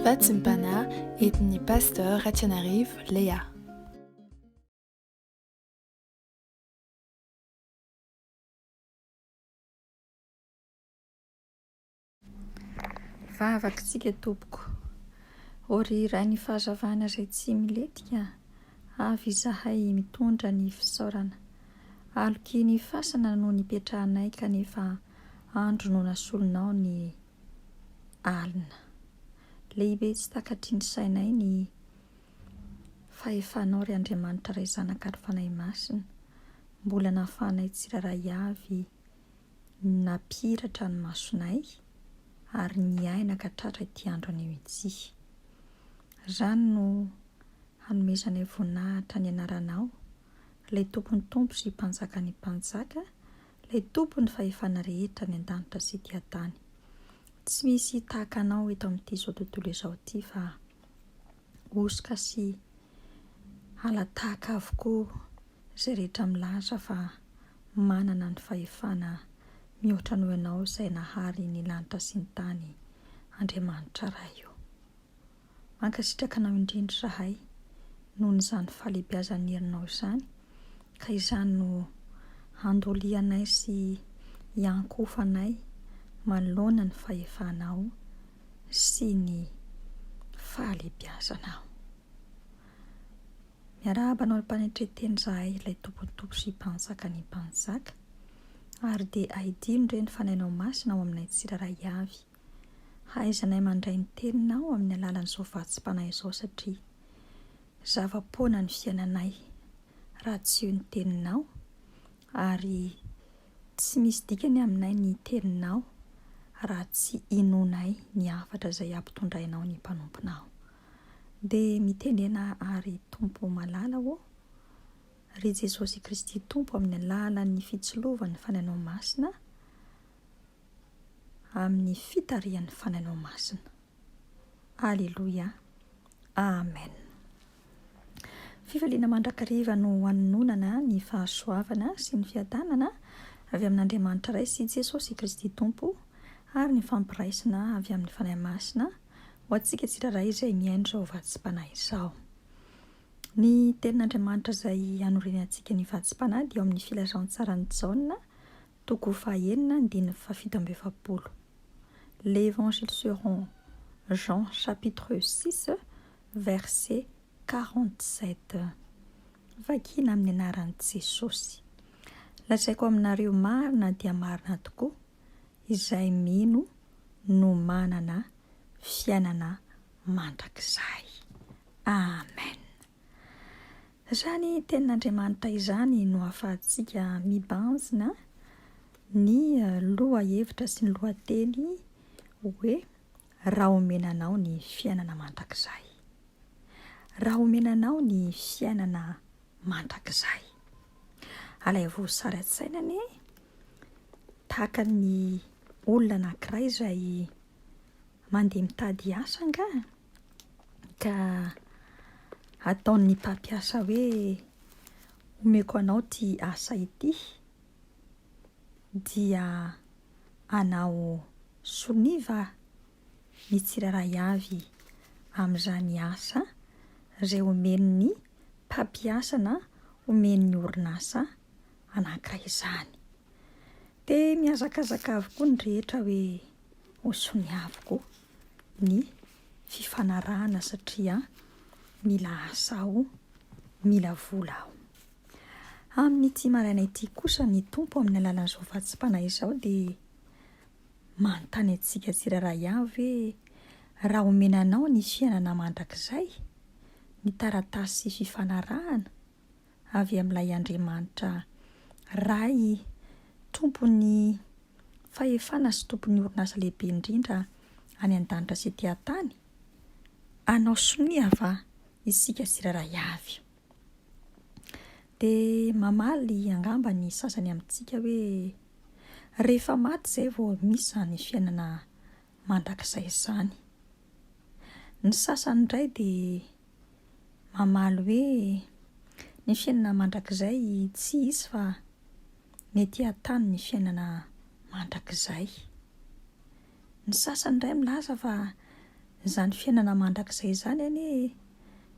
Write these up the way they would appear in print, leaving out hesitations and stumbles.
Fatsimpana etny pasteur Ratianarivo Léa. Vavakantsika tompoko, ory iray ny fahazavana izay tsy miletika, avy izahay mitondra ny fisaorana. Aloky ny fasana no nipetrahanay kanefa andro no nasolonao ny alina. Lehibe tsy takatry ny sainay ny fahefanao ry Andriamanitra ray zanaka ary fanahy masina, mbola nahafahanay tsiraray avy napiratra ny masonay ary niaina ka tratra ity andro anio itsy. Izany no hanomezanay voninahitra ny anaranao, ilay tompony tompo sy mpanjaka ny mpanjaka, ilay tompony fahefana rehetra ny an-danitra sy ety an-tany. Tsy misy tahaka anao eto amin'ity izao tontolo izao ity fa osika sy halatahaka avokoa izay rehetra milaza fa manana ny fahefana mihoatra noho ianao izay nahary ny lanitra sy ny tany, Andriamanitra iray io. Mankasitraka anao indrindra zahay noho n'izany fahalehibiazan'ny herinao izany, ka izany no handolianay sy hiankofanay manoloana ny fahefanao sy ny fahalehibiazanao. Miarahaba anao mpanetreteny zahay ilay tompontompo sy mpanjaka ny mpanjaka, ary dia aidino ireny fanahinao masina ao aminay tsiraray avy. Haizanay mandray ny teninao amin'ny alalan'izao vatsim-panahy izao satria zava-poana ny fiainanay raha tsy eo ny teninao, ary tsy misy dikany aminay ny teninao raha tsy inonay ny hafatra izay ampitondrainao ny mpanomponao. Dia mitendena ary tompo malala ho ry Jesosy Kristy tompo amin'ny alalan'ny fitsilovan'ny fanahinao masina, amin'ny fitarian'ny fanahinao masina. Alleluia, amen. Fifaliana mandrakariva no hanononana ny fahasoavana sy ny fiadanana avy amin'Andriamanitra iray sy Jesosy Kristy tompo, ary ny fampiraisana avy amin'ny fanahy masina ho antsika tsiraray izay miaino izao vatsim-panahy izao. Ny tenin'Andriamanitra izay hanorenantsika ny vatsim-panahy dia ao amin'ny filazaon-tsaran'ny Jaona, toko 9:7. L'Évangile selon Jean chapitre 6 verset 47. Vakina amin'ny anaran'i Jesosy. Lazaiko aminareo marina dia marina tokoa, izay mino no manana fiainana mandrakizay. Amen. Izany tenin'Andriamanitra izany no ahafahantsika mibanjina ny lohahevitra sy ny lohateny hoe raha omenanao ny fiainana mandrakizay. Raha omenanao ny fiainana mandrakizay. Alay voasary an-tsainany tahaka ny olona anankiray izay mandeha mitady asa nga, ka ataon'ny mpampiasa hoe omeko anao ty asa ity, dia anao soniva ny tsiraray avy amin'izany asa izay omen'ny mpampiasana, omen'ny orinasa anankiray izany. Dia miazakazaka avokoa ny rehetra hoe ho sonia avokoa ny fifanarahana satria mila asa aho, mila vola aho. Amin'ity maraina ity kosa ny tompo amin'ny alalan'izao vatsim-panahy izao dia manontany antsika tsiraray avy hoe raha omenanao ny fiainana mandrakizay, ny taratasy fifanarahana avy amin'ilay Andriamanitra ray, tompon'ny fahefana sy tompon'ny orinasa lehibe indrindra any an-danitra sy ety an-tany, anao sonia va isika tsiraray avy? Dia mamaly angamba ny sasany amintsika hoe rehefa maty izay vao misy izany fiainana mandrakizay izany. Ny sasany indray dia mamaly hoe ny fiainana mandrakizay tsy izy fa ny ety an-tany ny fiainana mandrakizay. Ny sasany indray milaza fa Zany fiainana mandrakizay zany anie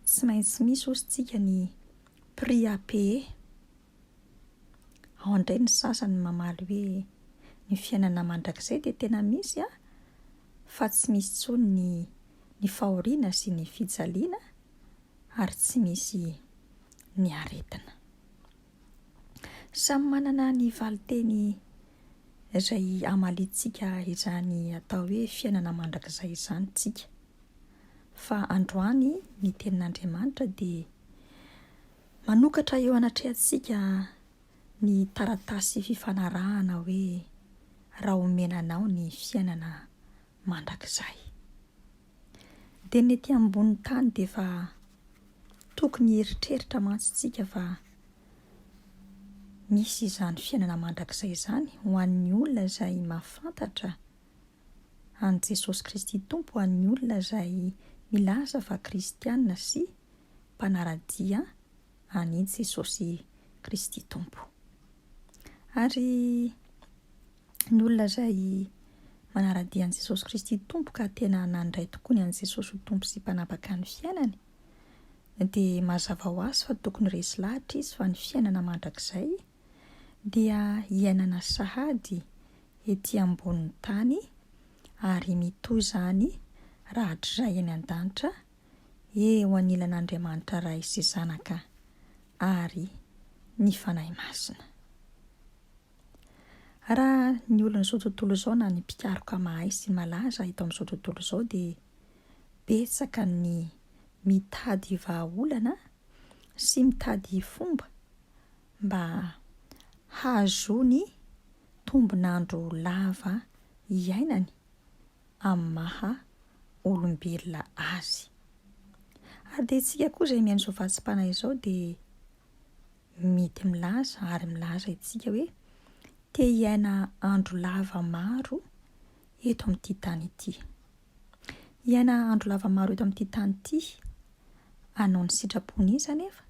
tsy maintsy misy osintsika ny priape. Ao indray ny sasany mamaly hoe ny fiainana mandrakizay dia tena misy fa tsy misy intsony ny fahoriana sy ny fijaliana ary tsy misy ny aretina. Samy manana ny valiteny izay amalitsika izany atao hoe fiainana mandrakizay izany tsika. Fa androany ny tenin'Andriamanitra dia manokatra eo anatrehantsika ny taratasy fifanarahana hoe raha omenanao ny fiainana mandrakizay. Dia ny ety ambonin'ny tany dia efa tokony eritreritra mantsy tsika fa misy izany fiainana mandrakizay izany ho an'ny olona izay mahafantatra an' Jesosy Kristy Tompo, ho an'ny olona izay milaza fa kristianina sy mpanaradia an'i Jesosy Kristy Tompo. Ary ny olona izay manaradia an'i Jesosy Kristy Tompo ka tena nandray tokoa ny an'i Jesosy Tompo sy mpanapaka ny fiainany dia mazava ho azy fa tokony resy lahatra izy fa ny fiainana mandrakizay dia iainana sahady ety ambonin'ny tany ary mitohy izany rahatray any an-danitra eo anilan'Andriamanitra Ray sy Zanaka ary ny fanahy masina. Raha ny olona izao tontolo izao na ny mpikaroka mahay sy malaza eto amin'izao tontolo izao dia betsaka ny mitady vahaolana sy mitady fomba mba hahazony tombonandro lava iainany amin'ny maha olombelona azy. Ary dia itsika koa izay mihaino izao vatsim-panahy izao dia mety milaza ary milaza itsika hoe te hiaina andro lava maro eto amin'ity tany ity. Hiaina andro lava maro eto amin'ity tany ity, hanao ny sitrapony iza anefa?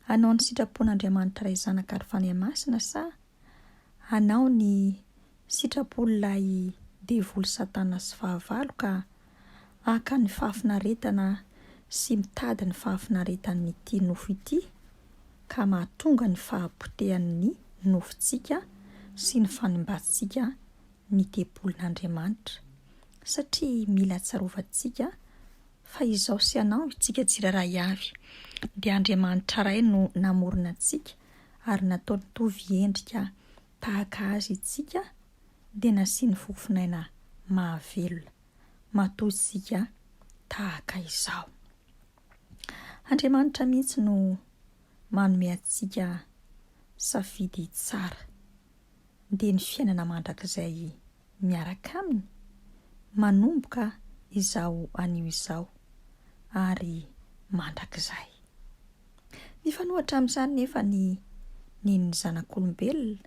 Hanao ny sitrapon'Andriamanitra Ray Zanaka ary fanahy masina sa hanao ny sitrapon'ilay devoly Satana sy fahavalo ka haka ny fahafinaretana sy mitady ny fahafinaretan'ity nofo ity ka mahatonga ny fahapotehan'ny nofontsika sy ny fanimbantsika ny tempolin'Andriamanitra. Satria mila tsarovatsika fa izao sy anao itsika tsirairay avy dia Andriamanitra Ray no namorona antsika ary natao nitovy endrika tahaka azy itsika dia nasiany fofinaina mahavelona matoa isika tahaka izao. Andriamanitra mihitsy no manome antsika safidy tsara dia ny fiainana mandrakizay miaraka aminy manomboka izao anio izao ary mandrakizay. Mifanohitra amin'izany nefa ny zanak'olombelona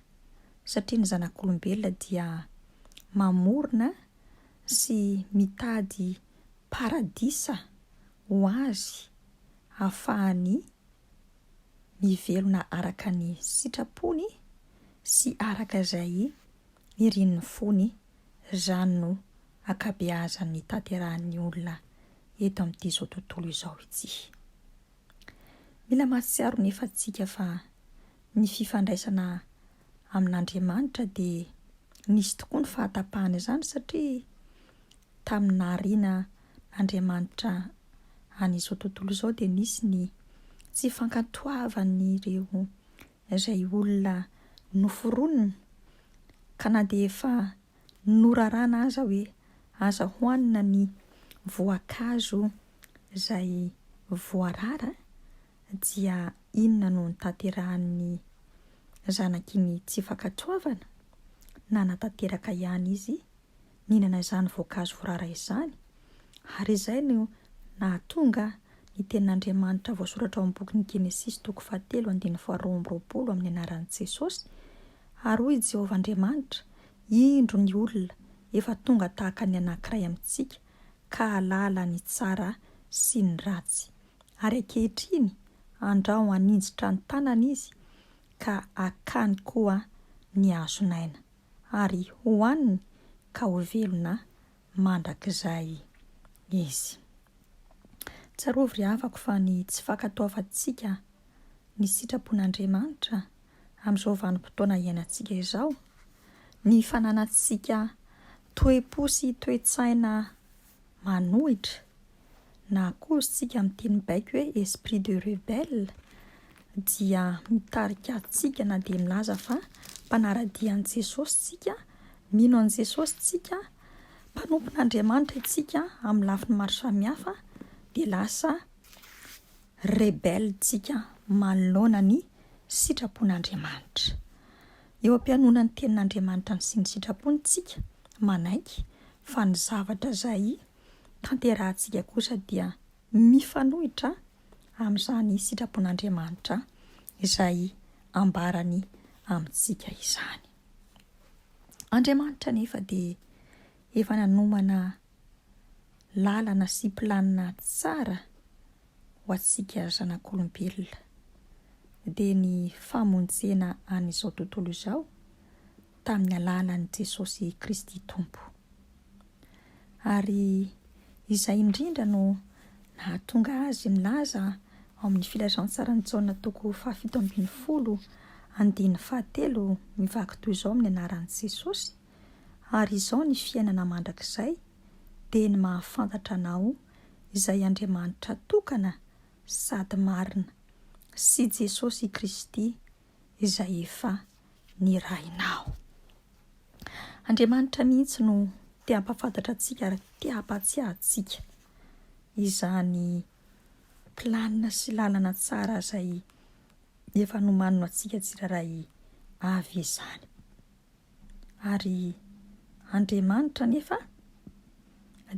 satria ny zanak'olombelona dia mamorona sy mitady paradisa ho azy ahafahany mivelona araka ny sitrapony sy araka izay irian'ny fony, izany no akabeazan'ny tanterahan'ny olona eto amin'ity izao tontolo izao ity. Mila mahatsiaro nefa tsika fa ny fifandraisana amin'Andriamanitra dia nisy tokoa ny fahatapahana izany satria tamin'ny nahariana Andriamanitra an'izao tontolo izao dia nisy ny tsy fankatoavan'ireo izay olona noforonina ka na dia efa norarana aza hoe aza hohanina ny voankazo izay voarara dia inona no nitanterahan'ny zanak'iny tsy fankatoavana na natanteraka ihany izy nihinana izany voankazo voarara izany ary izay no nahatonga ny tenin'Andriamanitra voasoratra ao amin'ny bokin'ny Genesisy 3:22 amin'ny anaran'i Jesosy ary hoy Jehovah Andriamanitra, indro ny olona efa tonga tahaka ny anankiray amintsika ka halala ny tsara sy ny ratsy ary ankehitriny andrao haninjitra ny tanana izy ka hakany koa ny hazonaina ary hohaniny ka ho velona mandrakizay izy. Tsarovy ry havako fa ny tsy fankatoavantsika ny sitrapon'Andriamanitra amin'izao vanim-potoana iainantsika izao, ny fananantsika toe-po sy toe-tsaina manohitra, na koa isika amin'ny teny baiko hoe esprit de rebelle, dia mitarika antsika na dia milaza fa mpanaradian'i Jesosy tsika, mino an'i Jesosy tsika, mpanompon'Andriamanitra itsika amin'ny lafiny maro samihafa, dia lasa rebelle tsika manoloana ny sitrapon'Andriamanitra. Eo am-pianona ny tenin'Andriamanitra ny sy ny sitrapony tsika manaiky fa ny zavatra izay tanterahantsika kosa dia mifanohitra amin'izany sitrapon'Andriamanitra izay ambarany amintsika izany. Andriamanitra nefa dia efa nanomana lalana sy planina tsara ho antsika zanak'olombelona, dia ny famonjena an'izao tontolo izao tamin'ny alalan'i Jesosy Kristy Tompo. Ary izay indrindra no nahatonga azy milaza ao amin'ny filazantsarany Jaona toko 7:7 mivaky toy izao amin'ny anaran'i Jesosy: ary izao ny fiainana mandrakizay, dia ny mahafantatra anao izay Andriamanitra tokana sady marina, sy Jesosy Kristy izay efa nirahinao. Andriamanitra mihitsy no te hampafantatra antsika ary te hampatsiahy antsika izany planina sy lalana tsara izay efa nomanino antsika tsiraray avy izany. Ary Andriamanitra nefa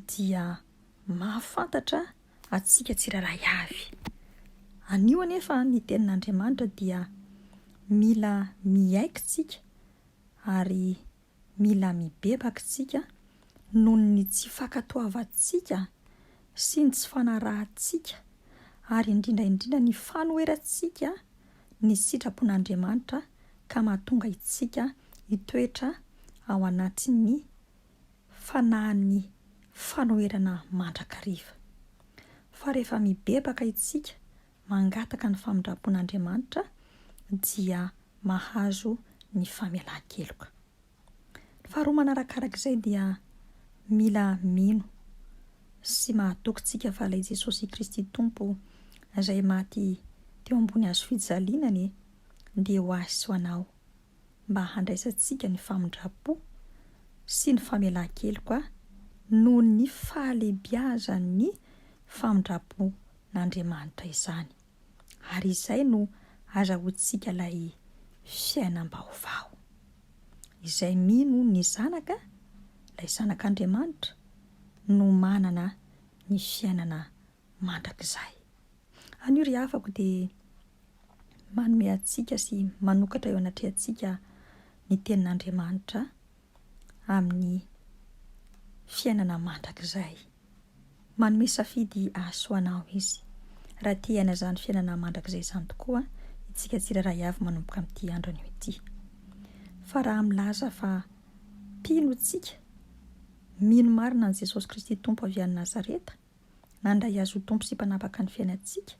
dia mahafantatra antsika tsiraray avy. Anio anefa ny tenin'Andriamanitra dia mila miaiky tsika ary mila mibebaka tsika noho ny tsy fankatoavantsika sy ny tsy fanarahantsika, ary indrindra ny fanoherantsika ny sitrapon'Andriamanitra ka mahatonga itsika hitoetra ao anatin'ny fanahin'ny fanoherana mandrakariva. Fa rehefa mibebaka itsika mangataka ny famindram-pon'Andriamanitra dia mahazo ny famelan-keloka. Faharoa manarakarak'izay dia mila mino sy mahatokintsika fa ilay Jesosy Kristy Tompo izay maty teo ambony hazo fijalinany dia ho azy ho anao mba handraisantsika ny famindram-po sy ny famelan-keloka noho ny fahalebiazan'ny famindram-pon'Andriamanitra izany. Ary izay no azahoantsika ilay fiainam-baovao izay mino ny zanaka, ilay zanak'Andriamanitra no manana ny fiainana mandrakizay. Anio ry havako dia manome antsika sy manokatra eo anatrehantsika ny tenin'Andriamanitra amin'ny fiainana mandrakizay. Manome safidy ahasoanao izy. Raha tia haina izany fiainana mandrakizay izany tokoa itsika tsiraray avy manomboka amin'ity andro anio ity. Fa raha milaza fa mpino tsika, mino marina ny Jesosy Kristy Tompo avy any Nazareta, nandray azy ho tompo sy mpanapaka ny fiainantsika,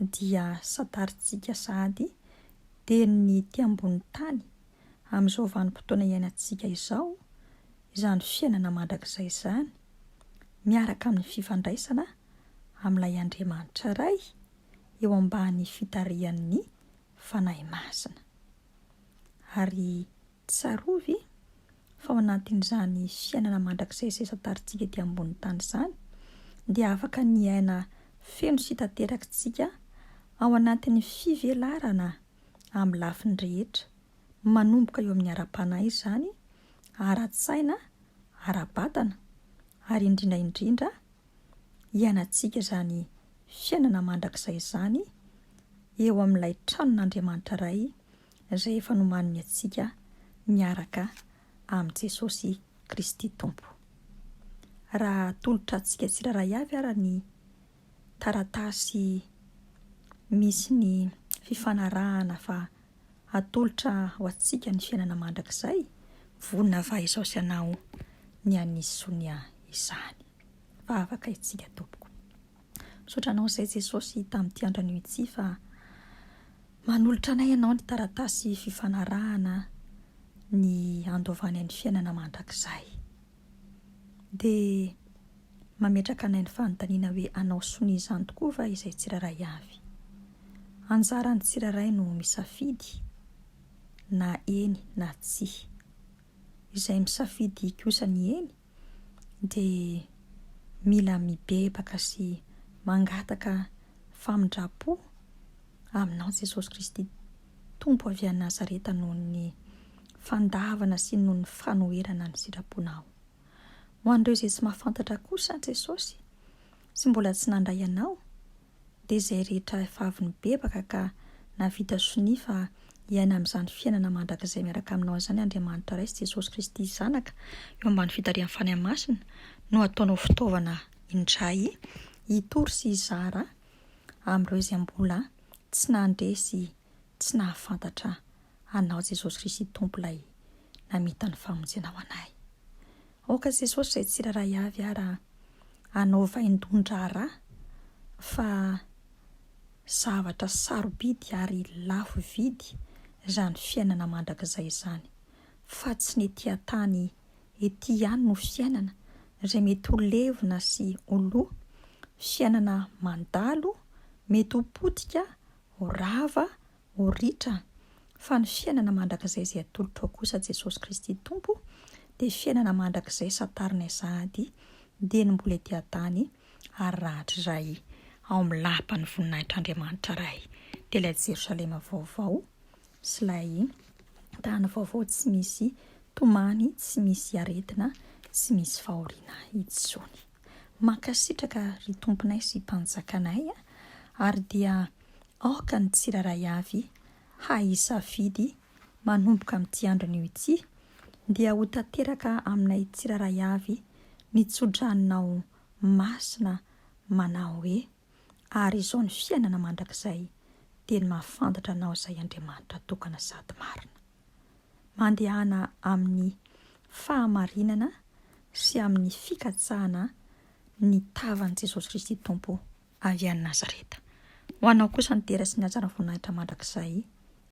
dia santarintsika sahady dia ny ty ambony tany amin'izao vanim-potoana iainantsika izao, izany fiainana mandrakizay izany, miaraka amin'ny fifandraisana amin'ilay Andriamanitra iray eo ambany fitarihan'ny fanahy masina. Ary tsarovy fa ao anatin'izany fiainana mandrakizay izay santarintsika ety ambony tany izany dia afaka ny aina feno sy tanterakitsika ao anatin'ny fivelarana amin'ny lafiny rehetra, manomboka eo amin'ny ara-panahy izany, ara-tsaina, ara-batana, ary indrindra iainantsika izany fiainana mandrakizay izany eo amin'ilay tranon'Andriamanitra iray izay efa nomaniny antsika miaraka amin'i Jesosy Kristy Tompo. Raha tolotra antsika tsiraray avy ara ny taratasy misy ny fifanarahana fa atolotra ho antsika ny fiainana mandrakizay, vonona va izao sy anao ny anisy sonia izany. vavaka itsika tompoko. Misaotra anao izay Jesosy tamin'ity andronio itsy fa manolotra anay ianao ny taratasy fifanarahana ny andovany any fiainana mandrakizay. Dia mametraka anay ny fanontaniana hoe anao sony izany tokoa va izay tsiraray avy. Anjarany tsiraray no misafidy na eny na tsia. Izay misafidy kosa ny eny dia mila mibebaka sy mangataka famindrapo aminao Jesosy Kristy tompo avy any Nazareta noho ny fandavana sy noho ny fanoherana ny sitraponao. Ho an'ireo izay tsy mahafantatra kosa Jesosy sy mbola tsy nandray anao dia izay rehetra efa avy nibebaka ka navita sonia fa hiaina amin'izany fiainana mandrakizay miaraka aminao izany Andriamanitra iray sy Jesosy Kristy zanaka eo ambany fitarian'ny fanahy-masina no ataonao fitaovana indray hitory sy hizara amin'ireo izay mbola tsy nandresy tsy nahafantatra anao Jesosy Kristy tompo ilay namita ny famonjena ao anay. Aoka Jesosy izay tsiraray avy raha anao vaindondra raha fa zavatra sarobidy ary lafo vidy izany fiainana mandrakizay izany, fa tsy ny ety an-tany ety ihany no fiainana izay mety ho levona sy ho loa, fiainana mandalo, mety ho potika, ho rava, ho ritra, fa ny fiainana mandrakizay izay atolotra ao kosa Jesosy Kristy tompo dia fiainana mandrakizay santarina izahady dia ny mbola ety an-tany ary rahatra iray ao amin'ny lapan'ny voninahitr'Andriamanitra iray. Dia ilay Jerosalema vaovao sy ilay tany vaovao tsy misy tomany, tsy misy aretina, tsy misy fahoriana intsony. Mankasitraka ry tomponay sy mpanjakanay ary dia aoka ny tsiraray avy haisafidy manomboka amin'ity andronio ity dia ho tanteraka aminay tsiraray avy ny tsodraninao masina manao hoe ary izao ny fiainana mandrakizay dia ny mahafantatra anao izay Andriamanitra tokana sady marina. Mandehana amin'ny fahamarinana sy amin'ny fikatsahana ny tavan'i Jesosy Kristy tompo avy any Nazareta. Ho anao kosa ny tera sy ny ajara voninahitra mandrakizay